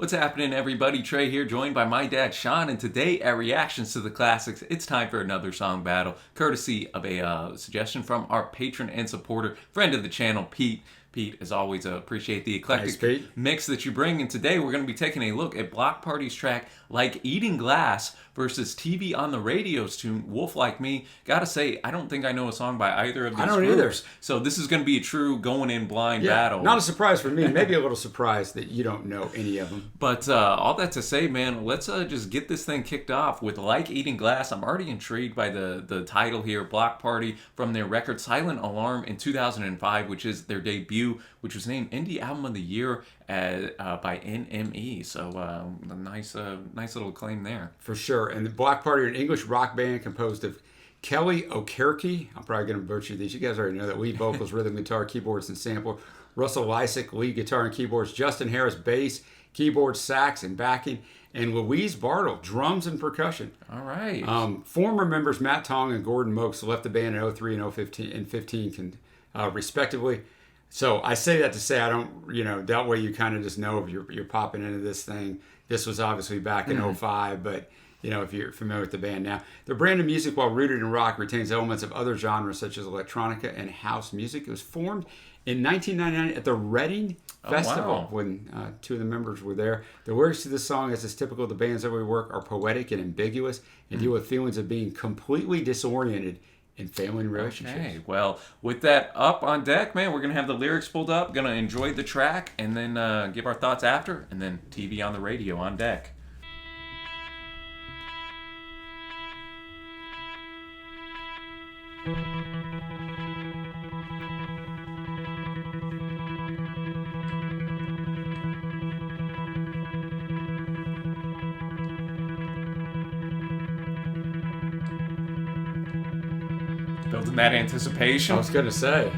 What's happening, everybody? Trey here, joined by my dad, Sean, and today at Reactions to the Classics, it's time for another song battle, courtesy of a suggestion from our patron and supporter, friend of the channel, Pete. Pete, as always, appreciate the eclectic mix that you bring. And today we're going to be taking a look at Bloc Party's track Like Eating Glass versus TVontheRadio's tune Wolf Like Me. Gotta say, I don't think I know a song by either of these groups. I don't either. So this is going to be a true going-in blind battle. Not a surprise for me. Maybe a little surprise that you don't know any of them. But all that to say, man, let's just get this thing kicked off with Like Eating Glass. I'm already intrigued by the title here, Bloc Party, from their record Silent Alarm in 2005, which is their debut, which was named Indie Album of the Year by NME. So a nice little claim there. For sure. And the Bloc Party are an English rock band composed of Kelly O'Kerke. I'm probably going to butcher these. You guys already know that. Lead vocals, rhythm guitar, keyboards, and sampler. Russell Lysick, lead guitar and keyboards. Justin Harris, bass, keyboards, sax, and backing. And Louise Bartle, drums and percussion. All right. Former members Matt Tong and Gordon Mokes left the band in 03 and 15 respectively. So I say that to say I don't, that way you kind of just know if you're popping into this thing. This was obviously back in 05, but, if you're familiar with the band now. Their brand of music, while rooted in rock, retains elements of other genres such as electronica and house music. It was formed in 1999 at the Reading Festival when two of the members were there. The lyrics to this song, as is typical of the band's early work, are poetic and ambiguous and deal with feelings of being completely disoriented in family and relationships. Okay, well, with that up on deck, man, we're going to have the lyrics pulled up, going to enjoy the track, and then give our thoughts after, and then TV on the radio on deck. Building that anticipation. I was going to say.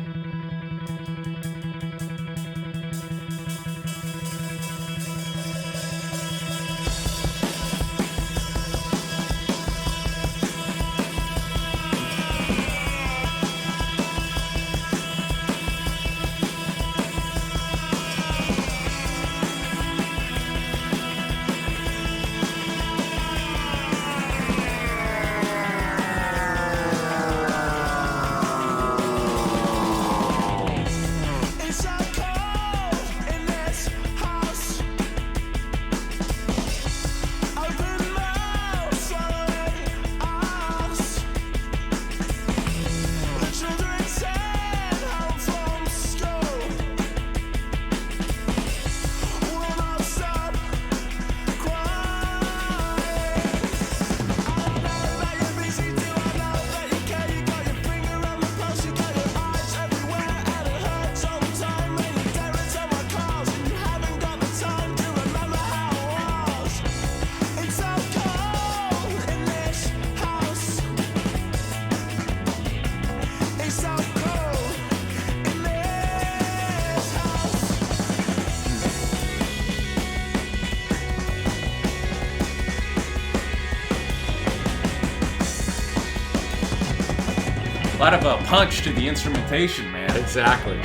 A lot of punch to the instrumentation, man. Exactly.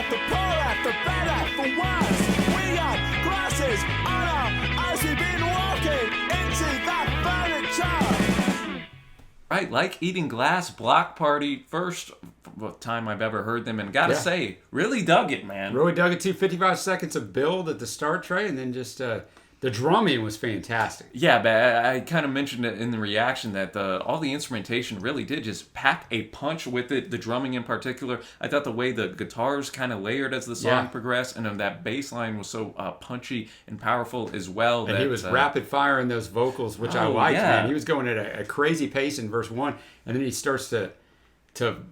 the poorer, the better, for worse. We got glasses on our eyes. We've been walking into that furniture. Right, like eating glass, Bloc Party, first time I've ever heard them, and gotta say, really dug it, man. Really dug it too. 55 seconds of build at the start, Trey, and then just the drumming was fantastic. Yeah, but I kind of mentioned it in the reaction that all the instrumentation really did just pack a punch with it. The drumming in particular, I thought the way the guitars kind of layered as the song progressed, and that bass line was so punchy and powerful as well. And that, he was rapid firing those vocals, which I liked, man. He was going at a crazy pace in verse 1, and then he starts to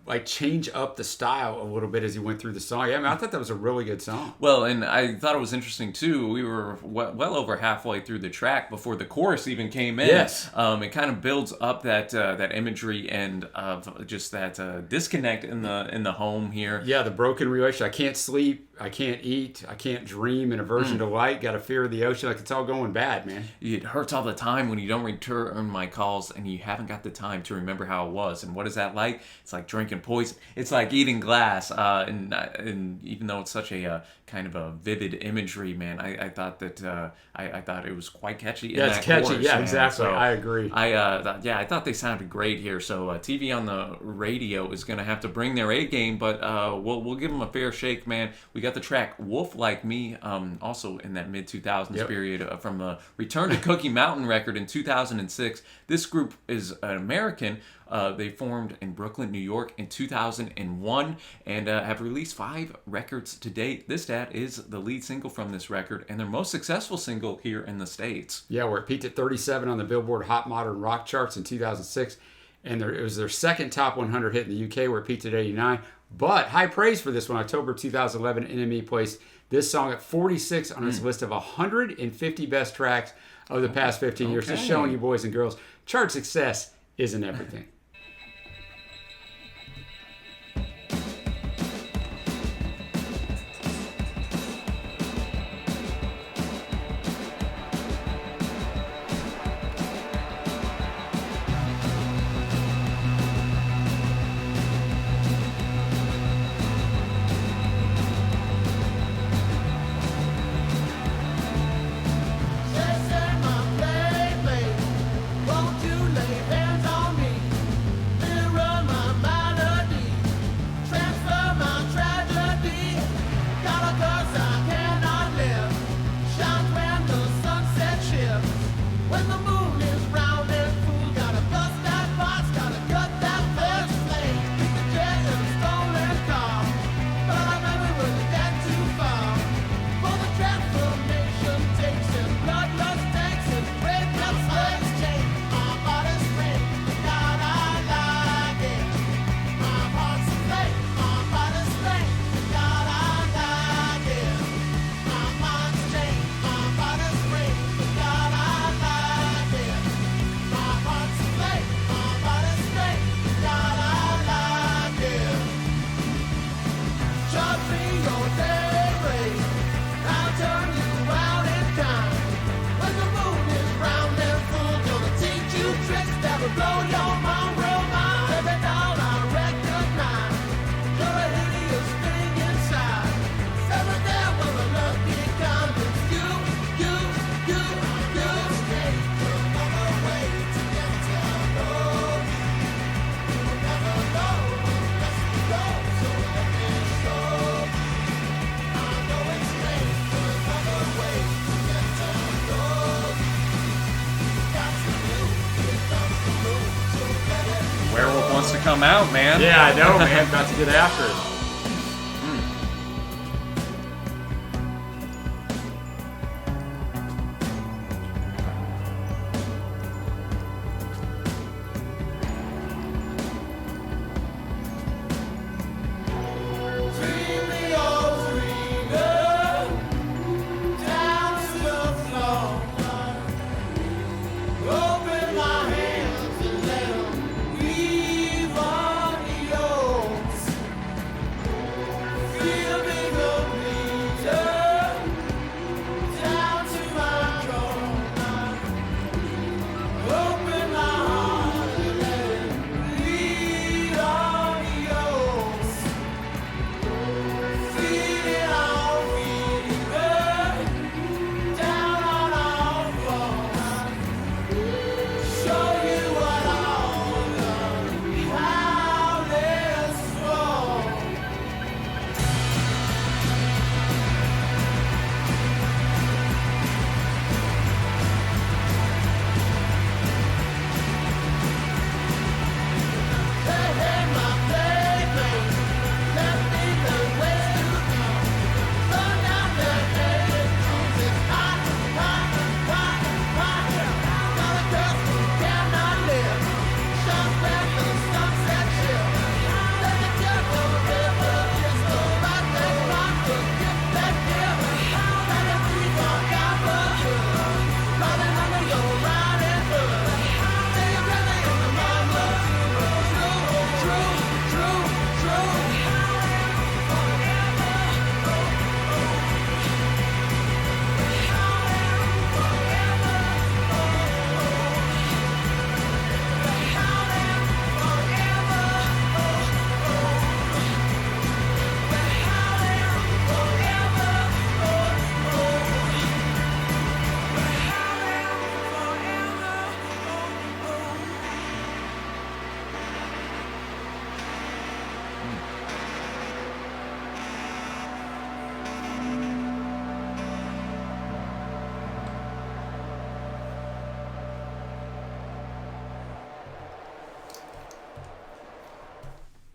like change up the style a little bit as he went through the song. Yeah, I mean, I thought that was a really good song. Well, and I thought it was interesting too. We were well over halfway through the track before the chorus even came in. Yes, it kind of builds up that imagery and of just that disconnect in the home here. Yeah, the broken relationship. I can't sleep. I can't eat. I can't dream. An aversion to light. Got a fear of the ocean. Like, it's all going bad, man. It hurts all the time when you don't return my calls and you haven't got the time to remember how it was. And what is that like? It's like drinking poison. It's like eating glass. And even though it's such a kind of a vivid imagery, man, I thought that I thought it was quite catchy. Yeah, it's catchy. Chorus, yeah, man. exactly. So I agree. I thought they sounded great here. So TV on the radio is going to have to bring their A game, but we'll give them a fair shake, man. We got the track "Wolf Like Me," also in that mid 2000s period, from the Return to Cookie Mountain record in 2006. This group is an American. They formed in Brooklyn, New York in 2001 and have released 5 records to date. This Dad is the lead single from this record and their most successful single here in the States. Yeah, where it peaked at 37 on the Billboard Hot Modern Rock charts in 2006. And it was their second top 100 hit in the UK, where it peaked at 89. But high praise for this one. October 2011, NME placed this song at 46 on its list of 150 best tracks of the past 15 years. Just showing you, boys and girls, chart success isn't everything. Wants to come out, man. Yeah, I know, man. About to get after it.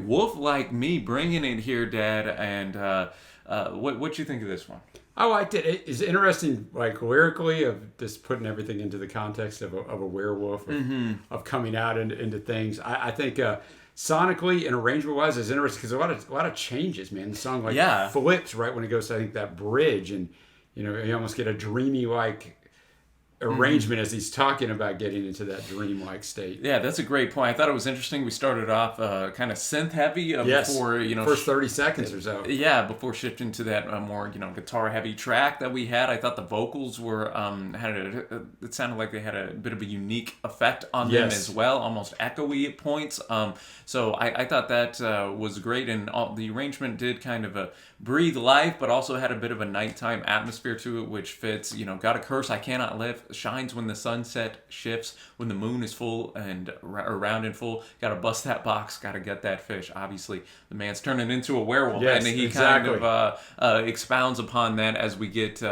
Wolf Like Me bringing it here, Dad. And what you think of this one? I liked it. It's interesting, like lyrically, of just putting everything into the context of a werewolf, of coming out into things. I think sonically and arrangement wise, it's interesting because a lot of changes, man. The song flips right when it goes to, I think, that bridge, and you almost get a dreamy like arrangement as he's talking about getting into that dream-like state. Yeah, that's a great point. I thought it was interesting. We started off kind of synth-heavy before, first 30 seconds or so. Yeah, before shifting to that more, guitar-heavy track that we had. I thought the vocals were it sounded like they had a bit of a unique effect on them as well, almost echoey at points. So I thought that was great, and the arrangement did kind of breathe life, but also had a bit of a nighttime atmosphere to it, which fits. Got a curse I cannot live. Shines when the sunset shifts, when the moon is full and round and full. Gotta bust that box, gotta get that fish. Obviously, the man's turning into a werewolf, and he kind of expounds upon that as we get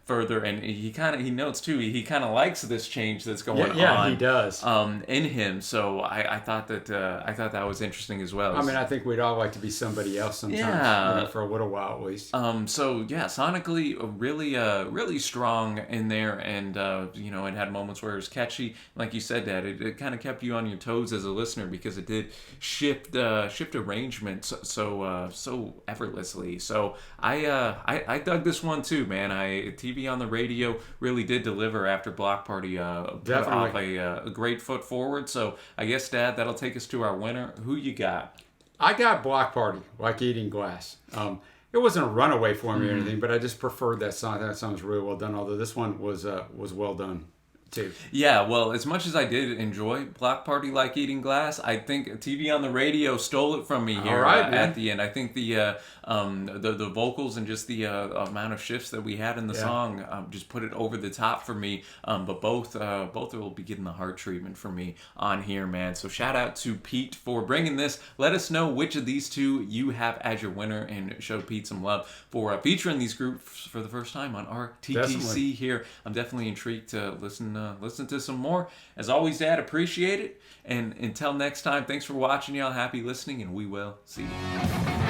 further, and he notes too, he kind of likes this change that's going on. Yeah, he does. In him. So I thought that was interesting as well. I mean, I think we'd all like to be somebody else sometimes, for a little while at least. So yeah, sonically really strong in there, and it had moments where it was catchy, like you said, Dad. It kind of kept you on your toes as a listener because it did shift arrangement so effortlessly. So I dug this one too, man. TV on the Radio really did deliver after Block Party put off a great foot forward. So I guess, Dad, that'll take us to our winner. Who you got? I got Block Party, Like Eating Glass. It wasn't a runaway for me or anything, but I just preferred that song. That song was really well done, although this one was well done too. Yeah, well, as much as I did enjoy Block Party Like Eating Glass, I think TV on the Radio stole it from me here at the end. I think the vocals and just the amount of shifts that we had in the song just put it over the top for me. But both will be getting the heart treatment for me on here, man. So shout out to Pete for bringing this. Let us know which of these two you have as your winner, and show Pete some love for featuring these groups for the first time on our TTC here. I'm definitely intrigued to listen to some more. As always, Dad, appreciate it. And until next time, thanks for watching, y'all. Happy listening, and we will see you.